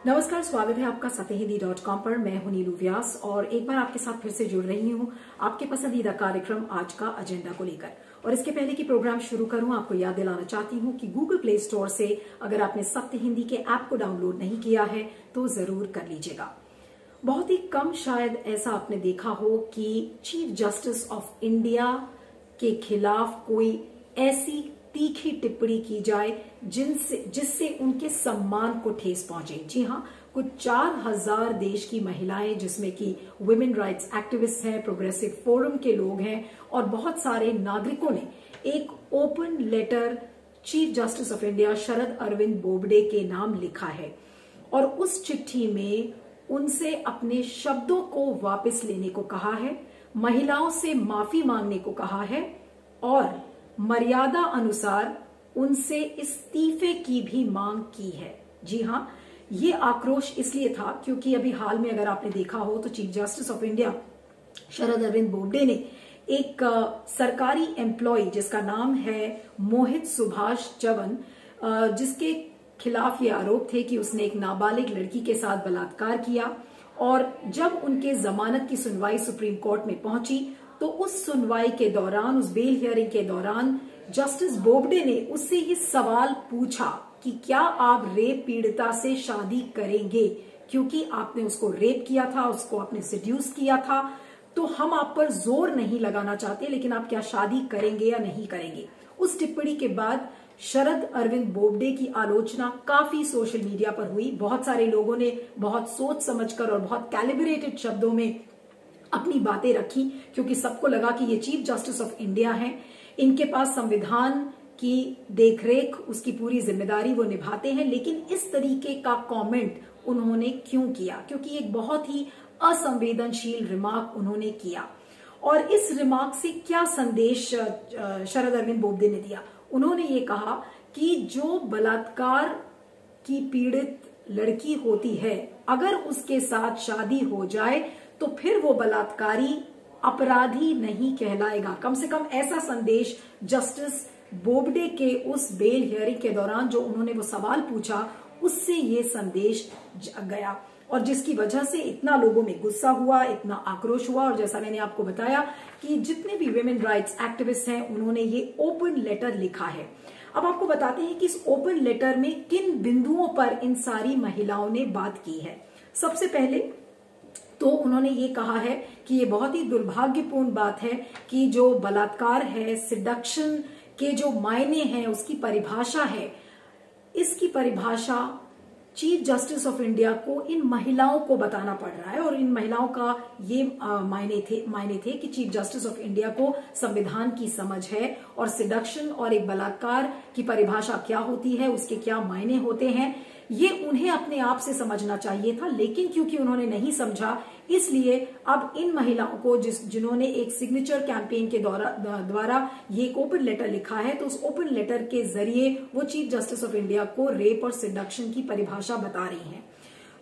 नमस्कार, स्वागत है आपका सत्यहिंदी.com पर। मैं हूं नीलू व्यास और एक बार आपके साथ फिर से जुड़ रही हूं आपके पसंदीदा कार्यक्रम आज का एजेंडा को लेकर। और इसके पहले कि प्रोग्राम शुरू करूं, आपको याद दिलाना चाहती हूं कि गूगल प्ले स्टोर से अगर आपने सत्य हिंदी के ऐप को डाउनलोड नहीं किया है तो जरूर कर लीजिएगा। बहुत ही कम शायद ऐसा आपने देखा हो कि चीफ जस्टिस ऑफ इंडिया के खिलाफ कोई ऐसी तीखी टिप्पणी की जाए जिससे उनके सम्मान को ठेस पहुंचे। जी हाँ, कुछ 4000 देश की महिलाएं, जिसमें कि वुमेन राइट्स एक्टिविस्ट हैं, प्रोग्रेसिव फोरम के लोग हैं और बहुत सारे नागरिकों ने एक open letter chief justice of India Sharad Arvind Bobde के नाम लिखा है और उस चिट्ठी में उनसे अपने शब्दों को वापस लेने को कहा है, महिलाओं से माफी मांगने को कहा है और मर्यादा अनुसार उनसे इस्तीफे की भी मांग की है। जी हां, ये आक्रोश इसलिए था क्योंकि अभी हाल में अगर आपने देखा हो तो chief justice of India Sharad Arvind Bobde ने एक सरकारी एम्प्लॉय जिसका नाम है मोहित सुभाष चवन, जिसके खिलाफ ये आरोप थे कि उसने एक नाबालिग लड़की के साथ बलात्कार किया, और जब उनके जमानत की सुनवाई सुप्रीम कोर्ट में पहुंची तो उस सुनवाई के दौरान, उस बेल हियरिंग के दौरान जस्टिस बोबडे ने उससे ये सवाल पूछा कि क्या आप रेप पीड़िता से शादी करेंगे, क्योंकि आपने उसको रेप किया था, उसको आपने सेड्यूस किया था, तो हम आप पर जोर नहीं लगाना चाहते, लेकिन आप क्या शादी करेंगे या नहीं करेंगे। उस टिप्पणी के बाद शरद अरविंद बोबडे की आलोचना काफी सोशल मीडिया पर हुई। बहुत सारे लोगों ने बहुत सोच समझकर और बहुत कैलिब्रेटेड शब्दों में अपनी बातें रखी, क्योंकि सबको लगा कि ये चीफ जस्टिस ऑफ इंडिया हैं, इनके पास संविधान की देखरेख, उसकी पूरी जिम्मेदारी वो निभाते हैं। लेकिन इस तरीके का कमेंट उन्होंने क्यों किया? क्योंकि एक बहुत ही असंवेदनशील रिमार्क उन्होंने किया। और इस रिमार्क से क्या संदेश शरद अरविंद बोबडे ने दिया? उन्होंने ये कहा कि जो बलात्कार की पीड़ित लड़की होती है, अगर उसके साथ शादी हो जाए तो फिर वो बलात्कारी अपराधी नहीं कहलाएगा। कम से कम ऐसा संदेश जस्टिस बोबडे के उस बेल हियरिंग के दौरान जो उन्होंने वो सवाल पूछा, उससे ये संदेश गया, और जिसकी वजह से इतना लोगों में गुस्सा हुआ, इतना आक्रोश हुआ। और जैसा मैंने आपको बताया कि जितने भी वुमेन राइट्स एक्टिविस्ट हैं, उन्होंने ये ओपन लेटर लिखा है। अब आपको बताते हैं कि इस ओपन लेटर में किन बिंदुओं पर इन सारी महिलाओं ने बात की है। सबसे पहले तो उन्होंने ये कहा है कि ये बहुत ही दुर्भाग्यपूर्ण बात है कि जो बलात्कार है, सिडक्शन के जो मायने हैं, उसकी परिभाषा है, इसकी परिभाषा चीफ जस्टिस ऑफ इंडिया को इन महिलाओं को बताना पड़ रहा है। और इन महिलाओं का ये मायने थे कि चीफ जस्टिस ऑफ इंडिया को संविधान की समझ है और सिडक्शन और एक बलात्कार की परिभाषा क्या होती है, उसके क्या मायने होते हैं, ये उन्हें अपने आप से समझना चाहिए था। लेकिन क्योंकि उन्होंने नहीं समझा, इसलिए अब इन महिलाओं को जिन्होंने एक सिग्नेचर कैंपेन के द्वारा ये एक ओपन लेटर लिखा है, तो उस ओपन लेटर के जरिए वो चीफ जस्टिस ऑफ इंडिया को रेप और सिडक्शन की परिभाषा बता रही हैं।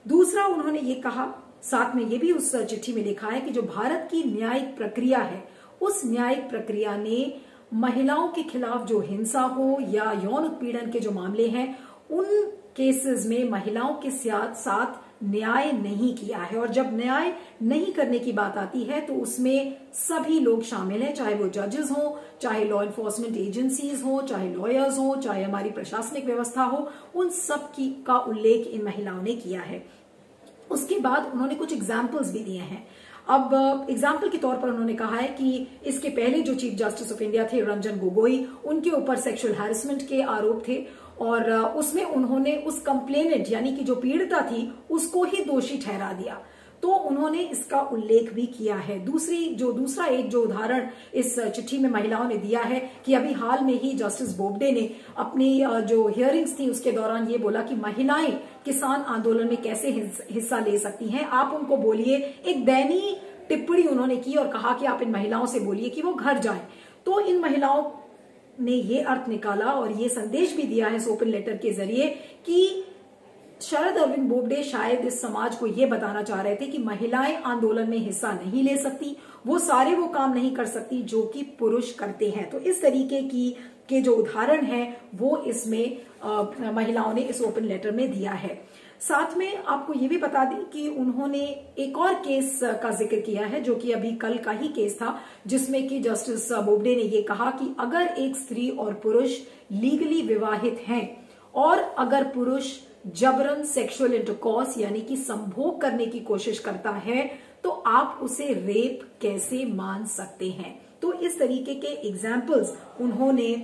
दूसरा, उन्होंने ये कहा, साथ में ये भी उस चिट्ठी में लिखा है कि जो भारत की न्यायिक प्रक्रिया है, उस न्यायिक प्रक्रिया ने महिलाओं के खिलाफ जो हिंसा हो या यौन उत्पीड़न के जो मामले हैं, उन केसेस में महिलाओं के साथ न्याय नहीं किया है। और जब न्याय नहीं करने की बात आती है तो उसमें सभी लोग शामिल हैं, चाहे वो जजेस हो, चाहे लॉ एनफोर्समेंट एजेंसीज हो, चाहे लॉयर्स हो, चाहे हमारी प्रशासनिक व्यवस्था हो, उन सब का उल्लेख इन महिलाओं ने किया है। उसके बाद उन्होंने कुछ एग्जाम्पल्स भी दिए हैं। अब एग्जाम्पल के तौर पर उन्होंने कहा है कि इसके पहले जो चीफ जस्टिस ऑफ इंडिया थे रंजन गोगोई, उनके ऊपर सेक्सुअल हैरेसमेंट के आरोप थे और उसमें उन्होंने उस कंप्लेनेंट यानी कि जो पीड़िता थी उसको ही दोषी ठहरा दिया, तो उन्होंने इसका उल्लेख भी किया है। दूसरा एक जो उदाहरण इस चिट्ठी में महिलाओं ने दिया है कि अभी हाल में ही जस्टिस बोबडे ने अपनी जो हियरिंग्स थी उसके दौरान ये बोला कि महिलाएं किसान आंदोलन में कैसे हिस्सा ले सकती हैं, आप उनको बोलिए। एक दयनीय टिप्पणी उन्होंने की और कहा कि आप इन महिलाओं से बोलिए कि वो घर जाएं। तो इन महिलाओं ने ये अर्थ निकाला और ये संदेश भी दिया है इस ओपन लेटर के जरिए कि शरद अरविंद बोबडे शायद इस समाज को ये बताना चाह रहे थे कि महिलाएं आंदोलन में हिस्सा नहीं ले सकती, वो काम नहीं कर सकती जो कि पुरुष करते हैं। तो इस तरीके के जो उदाहरण हैं वो इसमें महिलाओं ने इस ओपन लेटर में दिया है। साथ में आपको ये भी बता दें कि उन्होंने एक और केस का जिक्र किया है जो कि अभी कल का ही केस था, जिसमें कि जस्टिस बोबडे ने ये कहा कि अगर एक स्त्री और पुरुष लीगली विवाहित हैं और अगर पुरुष जबरन सेक्सुअल इंटरकॉर्स यानी कि संभोग करने की कोशिश करता है तो आप उसे रेप कैसे मान सकते हैं। तो इस तरीके के एग्जाम्पल्स उन्होंने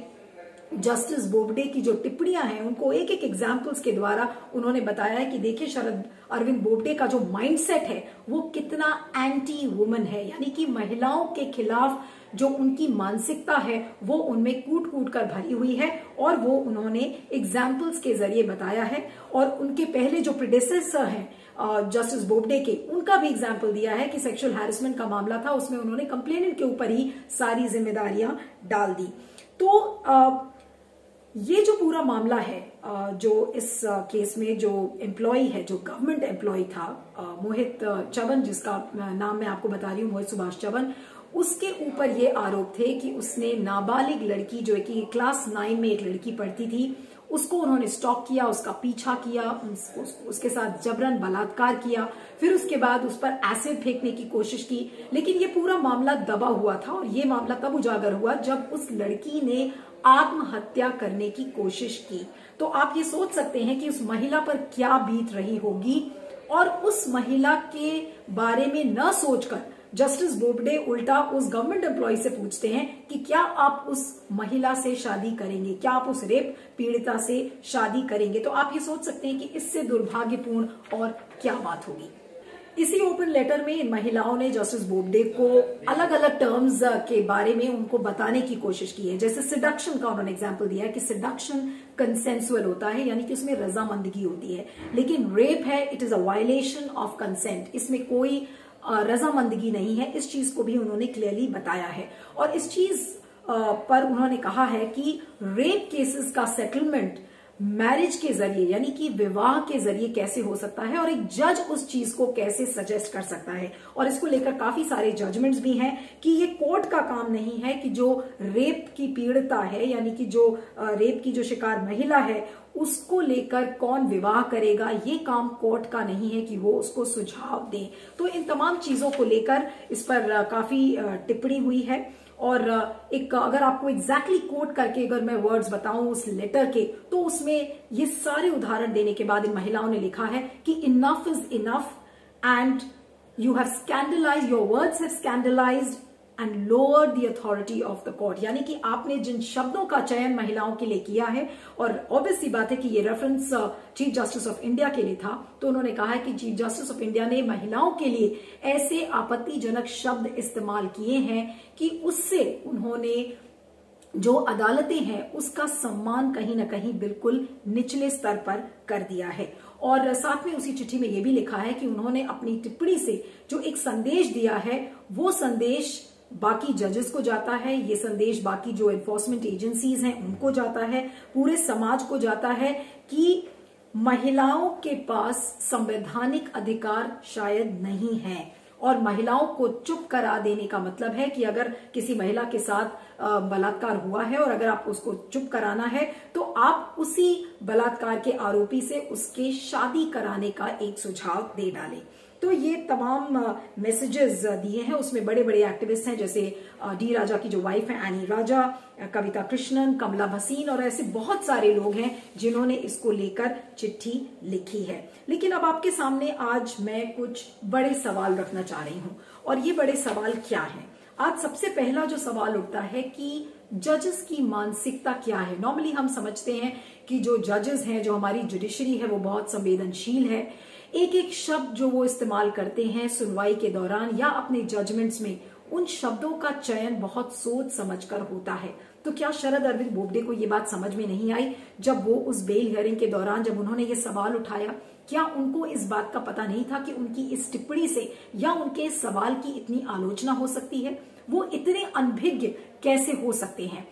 जस्टिस बोबडे की जो टिप्पणियां हैं उनको एक एक एग्जाम्पल्स के द्वारा उन्होंने बताया है कि देखिए शरद अरविंद बोबडे का जो माइंडसेट है वो कितना एंटी वुमन है, यानी कि महिलाओं के खिलाफ जो उनकी मानसिकता है वो उनमें कूट कूट कर भरी हुई है और वो उन्होंने एग्जाम्पल्स के जरिए बताया है। और उनके पहले जो प्रेडेसेसर हैं जस्टिस बोबडे के, उनका भी एग्जाम्पल दिया है कि सेक्सुअल हैरेसमेंट का मामला था, उसमें उन्होंने कंप्लेनेंट के ऊपर ही सारी जिम्मेदारियां डाल दी। तो ये जो पूरा मामला है, जो इस केस में जो एम्प्लॉय है, जो गवर्नमेंट एम्प्लॉय था मोहित चवन, जिसका नाम मैं आपको बता रही हूँ मोहित सुभाष चवन, उसके ऊपर ये आरोप थे कि उसने नाबालिग लड़की जो है कि क्लास 9 में एक लड़की पढ़ती थी, उसको उन्होंने स्टॉक किया, उसका पीछा किया, उसके साथ जबरन बलात्कार किया, फिर उसके बाद उस पर एसिड फेंकने की कोशिश की। लेकिन ये पूरा मामला दबा हुआ था और ये मामला तब उजागर हुआ जब उस लड़की ने आत्महत्या करने की कोशिश की। तो आप ये सोच सकते हैं कि उस महिला पर क्या बीत रही होगी। और उस महिला के बारे में न सोचकर जस्टिस बोबडे उल्टा उस गवर्नमेंट एम्प्लॉय से पूछते हैं कि क्या आप उस महिला से शादी करेंगे, क्या आप उस रेप पीड़िता से शादी करेंगे। तो आप ये सोच सकते हैं कि इससे दुर्भाग्यपूर्ण और क्या बात होगी। इसी ओपन लेटर में इन महिलाओं ने जस्टिस बोबडे को अलग अलग टर्म्स के बारे में उनको बताने की कोशिश की है। जैसे सिडक्शन का उन्होंने एग्जाम्पल दिया है कि सिडक्शन कंसेंसुअल होता है, यानी कि उसमें रजामंदगी होती है, लेकिन रेप है it is a violation of consent, इसमें कोई रजामंदगी नहीं है। इस चीज को भी उन्होंने क्लियरली बताया है। और इस चीज पर उन्होंने कहा है कि रेप केसेस का सेटलमेंट मैरिज के जरिए यानी कि विवाह के जरिए कैसे हो सकता है और एक जज उस चीज को कैसे सजेस्ट कर सकता है। और इसको लेकर काफी सारे जजमेंट्स भी हैं कि ये कोर्ट का काम नहीं है कि जो रेप की पीड़िता है यानी कि जो रेप की जो शिकार महिला है उसको लेकर कौन विवाह करेगा, ये काम कोर्ट का नहीं है कि वो उसको सुझाव दे। तो इन तमाम चीजों को लेकर इस पर काफी टिप्पणी हुई है। और एक अगर आपको एग्जैक्टली कोट करके अगर मैं वर्ड्स बताऊं उस लेटर के, तो उसमें ये सारे उदाहरण देने के बाद इन महिलाओं ने लिखा है कि enough is enough and you have scandalised, your words have scandalised and lower the authority of the court. यानी कि आपने जिन शब्दों का चयन महिलाओं के लिए किया है, और ऑब्वियस सी बात है कि ये reference chief justice of India के लिए था, तो उन्होंने कहा है कि चीफ जस्टिस ऑफ इंडिया ने महिलाओं के लिए ऐसे आपत्तिजनक शब्द इस्तेमाल किए हैं कि उससे उन्होंने जो अदालतें हैं उसका सम्मान कहीं ना कहीं बिल्कुल निचले स्तर पर कर दिया है। और साथ में उसी चिट्ठी में यह भी लिखा है कि उन्होंने अपनी टिप्पणी से जो एक संदेश दिया है वो संदेश बाकी जजेस को जाता है, ये संदेश बाकी जो एनफोर्समेंट एजेंसीज हैं उनको जाता है, पूरे समाज को जाता है कि महिलाओं के पास संवैधानिक अधिकार शायद नहीं है। और महिलाओं को चुप करा देने का मतलब है कि अगर किसी महिला के साथ बलात्कार हुआ है और अगर आपको उसको चुप कराना है तो आप उसी बलात्कार के आरोपी से उसके शादी कराने का एक सुझाव दे डालें। तो ये तमाम मैसेजेस दिए हैं। उसमें बड़े बड़े एक्टिविस्ट हैं जैसे डी राजा की जो वाइफ है एनी राजा, कविता कृष्णन, कमला भसीन और ऐसे बहुत सारे लोग हैं जिन्होंने इसको लेकर चिट्ठी लिखी है। लेकिन अब आपके सामने आज मैं कुछ बड़े सवाल रखना चाह रही हूं। और ये बड़े सवाल क्या हैं? आज सबसे पहला जो सवाल उठता है कि जजेस की मानसिकता क्या है। नॉर्मली हम समझते हैं कि जो जजेस हैं, जो हमारी जुडिशरी है, वो बहुत संवेदनशील है। एक एक शब्द जो वो इस्तेमाल करते हैं सुनवाई के दौरान या अपने जजमेंट्स में, उन शब्दों का चयन बहुत सोच समझकर होता है। तो क्या शरद अरविंद बोबडे को ये बात समझ में नहीं आई जब वो उस बेल हियरिंग के दौरान जब उन्होंने ये सवाल उठाया? क्या उनको इस बात का पता नहीं था कि उनकी इस टिप्पणी से या उनके इस सवाल की इतनी आलोचना हो सकती है? वो इतने अनभिज्ञ कैसे हो सकते हैं?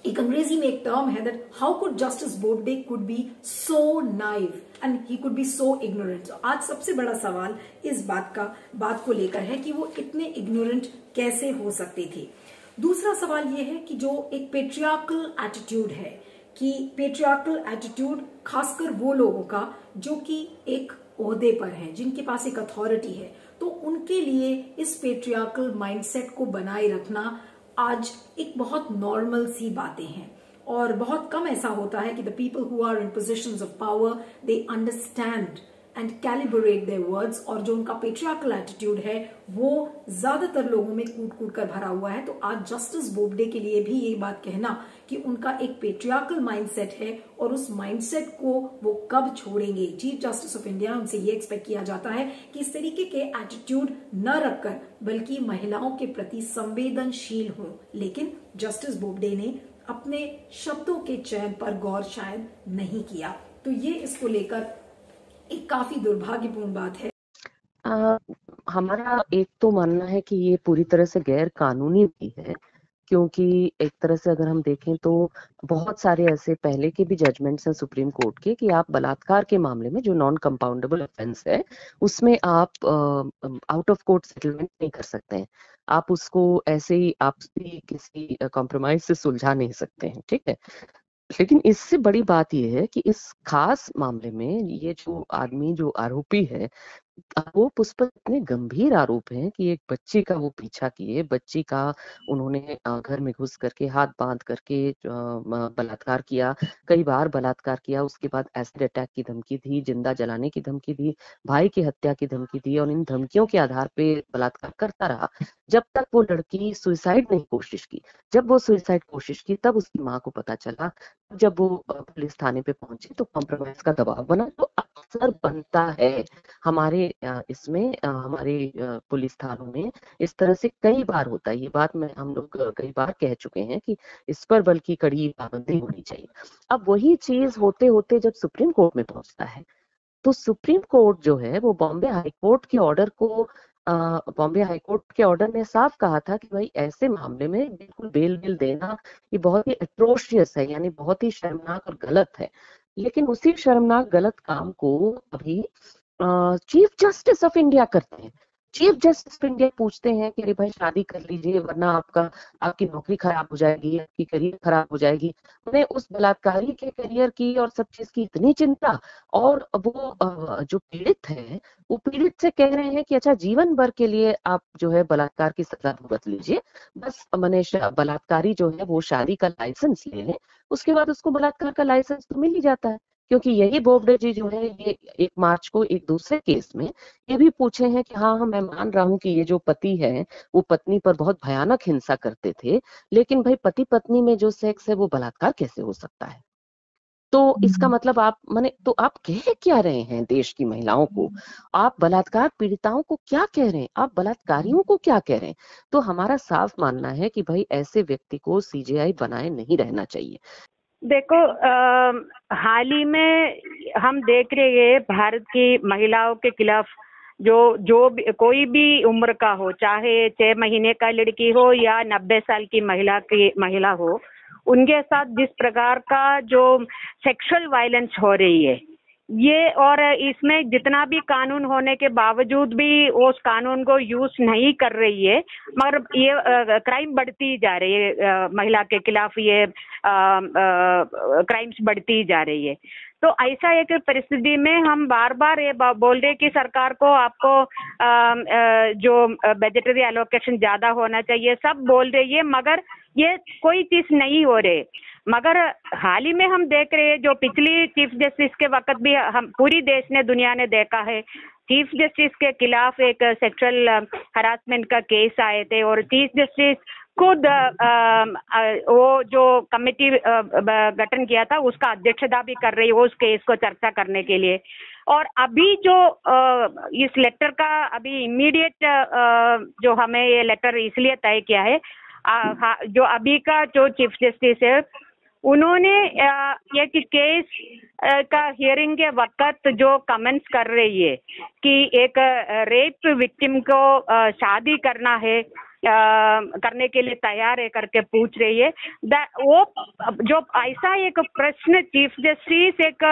एक अंग्रेजी में एक टर्म है that how could justice Bobde could be so naive and he could be so ignorant. आज सबसे बड़ा सवाल इस बात को लेकर है कि वो इतने इग्नोरेंट कैसे हो सकते थे। दूसरा सवाल ये है कि जो एक पेट्रियार्कल एटीट्यूड है कि पेट्रियार्कल एटीट्यूड खासकर वो लोगों का जो कि एक ओहदे पर हैं, जिनके पास एक अथॉरिटी है, तो उनके लिए इस पेट्रियार्कल माइंडसेट को बनाए रखना आज एक बहुत नॉर्मल सी बातें हैं। और बहुत कम ऐसा होता है कि the people who are in positions of power they understand and calibrate their words, और जो उनका पेट्रियार्कल एटीट्यूड है वो ज्यादातर लोगों में कूट कूट कर भरा हुआ है। तो आज जस्टिस बोबडे के लिए भी ये बात कहना कि उनका एक पेट्रियार्कल माइंडसेट है और उस माइंडसेट को वो कब छोड़ेंगे, चीफ जस्टिस ऑफ इंडिया, उनसे ये एक्सपेक्ट किया जाता है कि इस तरीके के एटीट्यूड न रखकर बल्कि महिलाओं के प्रति संवेदनशील हों। लेकिन जस्टिस बोबडे ने अपने शब्दों के चयन पर गौर शायद नहीं किया। तो ये इसको लेकर एक काफी दुर्भाग्यपूर्ण बात है। हमारा एक तो मानना है कि ये पूरी तरह से गैर कानूनी भी है, क्योंकि एक तरह से अगर हम देखें तो बहुत सारे ऐसे पहले के भी जजमेंट्स हैं सुप्रीम कोर्ट के कि आप बलात्कार के मामले में जो नॉन कंपाउंडेबल ऑफेंस है उसमें आप आउट ऑफ कोर्ट सेटलमेंट नहीं कर सकते हैं। आप उसको ऐसे ही आपसी किसी कॉम्प्रोमाइज से सुलझा नहीं सकते हैं, ठीक है। लेकिन इससे बड़ी बात यह है कि इस खास मामले में ये जो आदमी, जो आरोपी है, आरोप उस पर इतने गंभीर आरोप हैं कि एक बच्ची का वो पीछा किए, बच्ची का उन्होंने घर में घुस करके हाथ बांध करके बलात्कार किया, कई बार बलात्कार किया, उसके बाद एसिड अटैक की धमकी दी, जिंदा जलाने की धमकी दी, भाई की हत्या की धमकी दी, और इन धमकियों के आधार पे बलात्कार करता रहा जब तक वो लड़की सुसाइड नहीं कोशिश की। जब वो सुसाइड कोशिश की तब उसकी माँ को पता चला, जब वो पुलिस थाने पे पहुंची तो कॉम्प्रोमाइज का दबाव बना। तो अक्सर बनता है हमारे इसमें हमारे पुलिस थानों में इस तरह से कई बार होता है। ये बात मैं हम लोग कई बार कह चुके हैं कि इस पर बल्कि कड़ी पाबंदी होनी चाहिए। अब वही चीज होते होते जब सुप्रीम कोर्ट में पहुंचता है तो सुप्रीम कोर्ट जो है वो बॉम्बे हाई कोर्ट के ऑर्डर को बॉम्बे हाई कोर्ट के ऑर्डर ने साफ कहा था कि भाई ऐसे मामले में बिल्कुल बेल देना ये बहुत ही एट्रोशियस है, यानी बहुत ही शर्मनाक और गलत है। लेकिन उसी शर्मनाक गलत काम को अभी चीफ जस्टिस ऑफ इंडिया करते हैं। चीफ जस्टिस ऑफ इंडिया पूछते हैं कि अरे भाई शादी कर लीजिए वरना आपकी नौकरी खराब हो जाएगी, आपकी करियर खराब हो जाएगी। उन्हें उस बलात्कारी के करियर की और सब चीज की इतनी चिंता, और वो जो पीड़ित है वो पीड़ित से कह रहे हैं कि अच्छा जीवन भर के लिए आप जो है बलात्कार की सजा भुगत लीजिए, बस मैंने बलात्कारी जो है वो शादी का लाइसेंस ले लें, उसके बाद उसको बलात्कार का लाइसेंस तो मिल ही जाता है। क्योंकि यही बोबडे जी जो है ये 1 मार्च को एक दूसरे केस में ये भी पूछे हैं कि हाँ मैं मान रहा हूँ कि ये जो पति है वो पत्नी पर बहुत भयानक हिंसा करते थे, लेकिन भाई पति पत्नी में जो सेक्स है वो बलात्कार कैसे हो सकता है। तो इसका मतलब आप तो आप कह क्या रहे हैं देश की महिलाओं को, आप बलात्कार पीड़िताओं को क्या कह रहे हैं, आप बलात्कारियों को क्या कह रहे हैं। तो हमारा साफ मानना है कि भाई ऐसे व्यक्ति को सीजेआई बनाए नहीं रहना चाहिए। देखो, हाल ही में हम देख रहे हैं भारत की महिलाओं के खिलाफ जो कोई भी उम्र का हो, चाहे 6 महीने का लड़की हो या 90 साल की महिला हो, उनके साथ जिस प्रकार का जो सेक्सुअल वायलेंस हो रही है ये, और इसमें जितना भी कानून होने के बावजूद भी वो उस कानून को यूज नहीं कर रही है, मगर ये क्राइम बढ़ती जा रही है, महिला के खिलाफ ये क्राइम्स बढ़ती जा रही है। तो ऐसा एक परिस्थिति में हम बार बार ये बोल रहे कि सरकार को आपको जो बजटरी एलोकेशन ज्यादा होना चाहिए, सब बोल रही है, मगर ये कोई चीज नहीं हो रही। मगर हाल ही में हम देख रहे हैं जो पिछली चीफ जस्टिस के वक्त भी हम पूरी देश ने दुनिया ने देखा है, चीफ जस्टिस के खिलाफ एक सेक्सुअल हरासमेंट का केस आए थे और चीफ जस्टिस खुद वो जो कमेटी गठन किया था उसका अध्यक्षता भी कर रही है उस केस को चर्चा करने के लिए। और अभी जो इस लेटर का अभी इमीडिएट जो हमें ये लेटर इसलिए तय किया है, जो अभी का जो चीफ जस्टिस है उन्होंने एक केस का हियरिंग के वक्त जो कमेंट्स कर रही है कि एक रेप विक्टिम को शादी करना है करने के लिए तैयार है करके पूछ रही है। वो जो ऐसा एक प्रश्न चीफ जस्टिस एक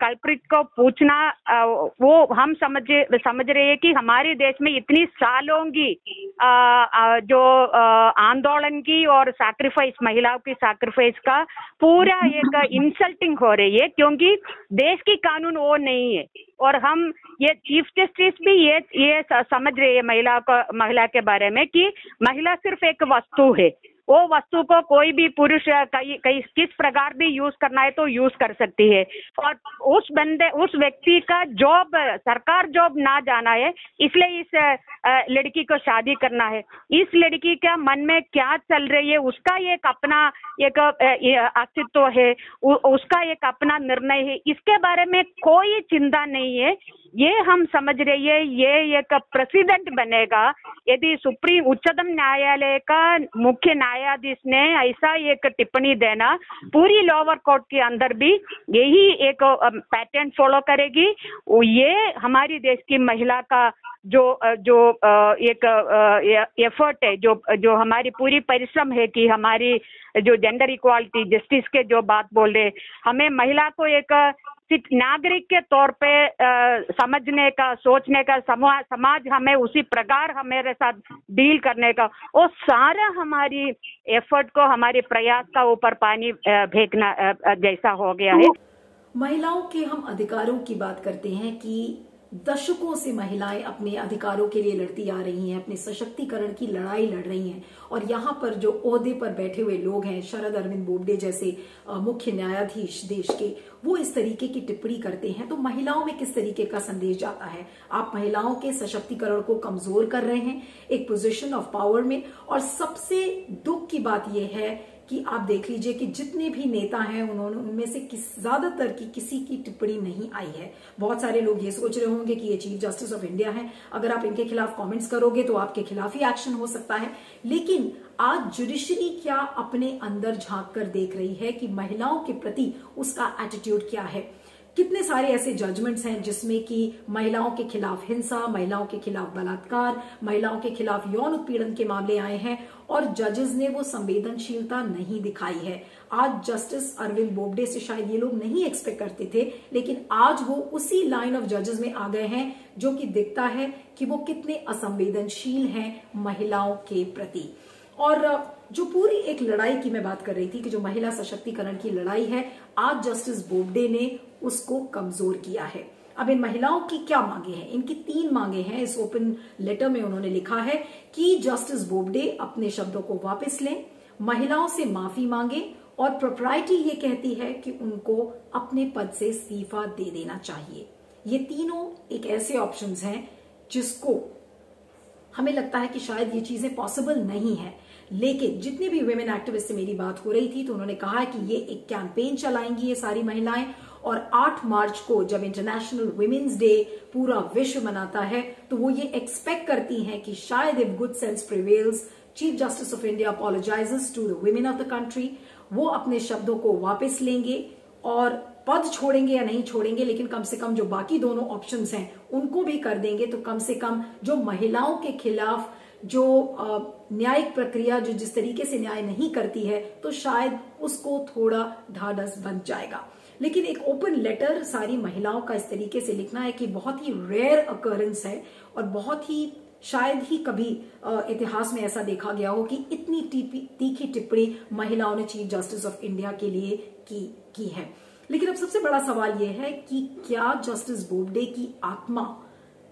कल्प्रिट को पूछना, वो हम समझ रहे हैं कि हमारे देश में इतनी सालों की जो आंदोलन की और सैक्रिफाइस, महिलाओं की सैक्रिफाइस का पूरा एक इंसल्टिंग हो रही है, क्योंकि देश की कानून वो नहीं है। और हम ये चीफ जस्टिस भी ये समझ रहे हैं महिला के बारे में कि महिला सिर्फ एक वस्तु है, वो वस्तु को कोई भी पुरुष किस प्रकार भी यूज करना है तो यूज कर सकती है। और उस व्यक्ति का जॉब, सरकार जॉब ना जाना है, इसलिए इस लड़की को शादी करना है। इस लड़की का मन में क्या चल रही है, उसका एक अपना एक अस्तित्व है, उसका एक अपना निर्णय है, इसके बारे में कोई चिंता नहीं है। ये हम समझ रहे हैं ये एक प्रेसिडेंट बनेगा यदि उच्चतम न्यायालय का मुख्य न्यायाधीश ने ऐसा एक टिप्पणी देना, पूरी लोअर कोर्ट के अंदर भी यही एक पैटर्न फॉलो करेगी। ये हमारी देश की महिला का जो एक एफर्ट है, जो हमारी पूरी परिश्रम है कि हमारी जो जेंडर इक्वालिटी जस्टिस के जो बात बोल रहे, हमें महिला को एक नागरिक के तौर पे समझने का, सोचने का, समाज हमें उसी प्रकार हमारे साथ डील करने का, वो सारा हमारी एफर्ट को, हमारे प्रयास का ऊपर पानी फेंकना जैसा हो गया है। महिलाओं के हम अधिकारों की बात करते हैं कि दशकों से महिलाएं अपने अधिकारों के लिए लड़ती आ रही हैं, अपने सशक्तिकरण की लड़ाई लड़ रही हैं। और यहाँ पर जो ओहदे पर बैठे हुए लोग हैं, शरद अरविंद बोबडे जैसे मुख्य न्यायाधीश देश के, वो इस तरीके की टिप्पणी करते हैं तो महिलाओं में किस तरीके का संदेश जाता है? आप महिलाओं के सशक्तिकरण को कमजोर कर रहे हैं एक पोजीशन ऑफ पावर में। और सबसे दुख की बात यह है कि आप देख लीजिए कि जितने भी नेता हैं उनमें से ज्यादातर की किसी की टिप्पणी नहीं आई है। बहुत सारे लोग ये सोच रहे होंगे कि ये चीफ जस्टिस ऑफ इंडिया हैं, अगर आप इनके खिलाफ कमेंट्स करोगे तो आपके खिलाफ ही एक्शन हो सकता है। लेकिन आज जुडिशरी क्या अपने अंदर झांक कर देख रही है कि महिलाओं के प्रति उसका एटीट्यूड क्या है? कितने सारे ऐसे जजमेंट्स हैं जिसमें कि महिलाओं के खिलाफ हिंसा, महिलाओं के खिलाफ बलात्कार, महिलाओं के खिलाफ यौन उत्पीड़न के मामले आए हैं और जजेस ने वो संवेदनशीलता नहीं दिखाई है। आज जस्टिस अरविंद बोबडे से शायद ये लोग नहीं एक्सपेक्ट करते थे, लेकिन आज वो उसी लाइन ऑफ जजेस में आ गए हैं जो कि दिखता है कि वो कितने असंवेदनशील हैं महिलाओं के प्रति। और जो पूरी एक लड़ाई की मैं बात कर रही थी कि जो महिला सशक्तिकरण की लड़ाई है, आज जस्टिस बोबडे ने उसको कमजोर किया है। अब इन महिलाओं की क्या मांगे हैं? इनकी 3 मांगे हैं। इस ओपन लेटर में उन्होंने लिखा है कि जस्टिस बोबडे अपने शब्दों को वापस लें, महिलाओं से माफी मांगे और प्रोप्राइटी ये कहती है कि उनको अपने पद से इस्तीफा दे देना चाहिए। ये तीनों एक ऐसे ऑप्शंस हैं जिसको हमें लगता है कि शायद ये चीजें पॉसिबल नहीं है, लेकिन जितने भी वुमेन एक्टिविस्ट से मेरी बात हो रही थी तो उन्होंने कहा है कि ये एक कैंपेन चलाएंगी ये सारी महिलाएं, और 8 मार्च को जब इंटरनेशनल वुमेन्स डे पूरा विश्व मनाता है तो वो ये एक्सपेक्ट करती हैं कि शायद if good sense prevails, chief justice of India apologises to the women of the country, वो अपने शब्दों को वापस लेंगे और पद छोड़ेंगे या नहीं छोड़ेंगे, लेकिन कम से कम जो बाकी दोनों ऑप्शंस हैं उनको भी कर देंगे। तो कम से कम जो महिलाओं के खिलाफ जो न्यायिक प्रक्रिया जो जिस तरीके से न्याय नहीं करती है, तो शायद उसको थोड़ा ढाढ़स बन जाएगा। लेकिन एक ओपन लेटर सारी महिलाओं का इस तरीके से लिखना है कि बहुत ही रेयर अकरेंस है और बहुत ही शायद ही कभी इतिहास में ऐसा देखा गया हो कि इतनी तीखी टिप्पणी महिलाओं ने चीफ जस्टिस ऑफ इंडिया के लिए की है। लेकिन अब सबसे बड़ा सवाल यह है कि क्या जस्टिस बोबडे की आत्मा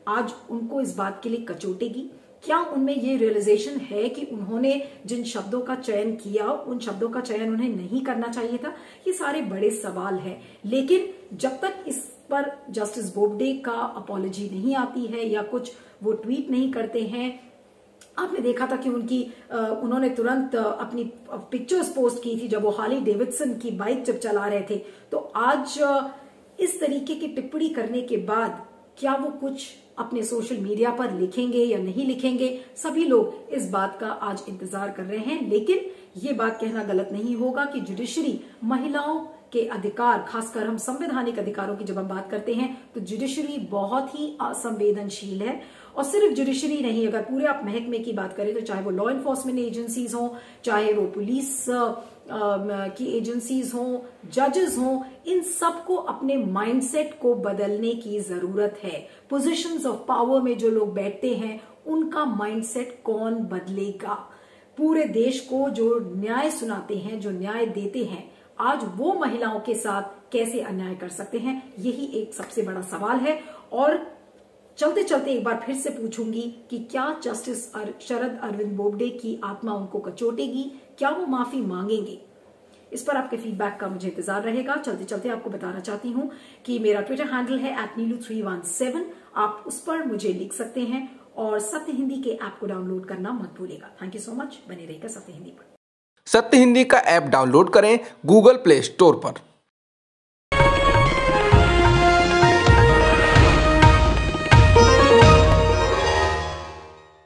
आज उनको इस बात के लिए कचोटेगी? क्या उनमें ये रियलाइजेशन है कि उन्होंने जिन शब्दों का चयन किया उन शब्दों का चयन उन्हें नहीं करना चाहिए था? ये सारे बड़े सवाल हैं। लेकिन जब तक इस पर जस्टिस बोबडे का अपॉलॉजी नहीं आती है या कुछ वो ट्वीट नहीं करते हैं, आपने देखा था कि उन्होंने तुरंत अपनी पिक्चर्स पोस्ट की थी जब वो हार्ली डेविडसन की बाइक जब चला रहे थे। तो आज इस तरीके की टिप्पणी करने के बाद क्या वो कुछ अपने सोशल मीडिया पर लिखेंगे या नहीं लिखेंगे? सभी लोग इस बात का आज इंतजार कर रहे हैं। लेकिन ये बात कहना गलत नहीं होगा कि जुडिशरी महिलाओं के अधिकार, खासकर हम संवैधानिक अधिकारों की जब हम बात करते हैं तो जुडिशरी बहुत ही असंवेदनशील है और सिर्फ जुडिशरी नहीं, अगर पूरे आप महकमे की बात करें तो चाहे वो लॉ एनफोर्समेंट एजेंसीज हों, चाहे वो पुलिस की एजेंसीज हों, जजेस हों, इन सबको अपने माइंडसेट को बदलने की जरूरत है। पोजीशंस ऑफ पावर में जो लोग बैठते हैं उनका माइंडसेट कौन बदलेगा? पूरे देश को जो न्याय सुनाते हैं, जो न्याय देते हैं, आज वो महिलाओं के साथ कैसे अन्याय कर सकते हैं? यही एक सबसे बड़ा सवाल है। और चलते चलते एक बार फिर से पूछूंगी कि क्या जस्टिस शरद अरविंद बोबडे की आत्मा उनको कचोटेगी? क्या वो माफी मांगेंगे? इस पर आपके फीडबैक का मुझे इंतजार रहेगा। चलते चलते आपको बताना चाहती हूं कि मेरा ट्विटर हैंडल है @neelu317। आप उस पर मुझे लिख सकते हैं और सत्य हिंदी के ऐप को डाउनलोड करना मत भूलिएगा। Thank you so much. बने रहिएगा सत्य हिंदी पर। सत्य हिंदी का ऐप डाउनलोड करें गूगल प्ले स्टोर पर।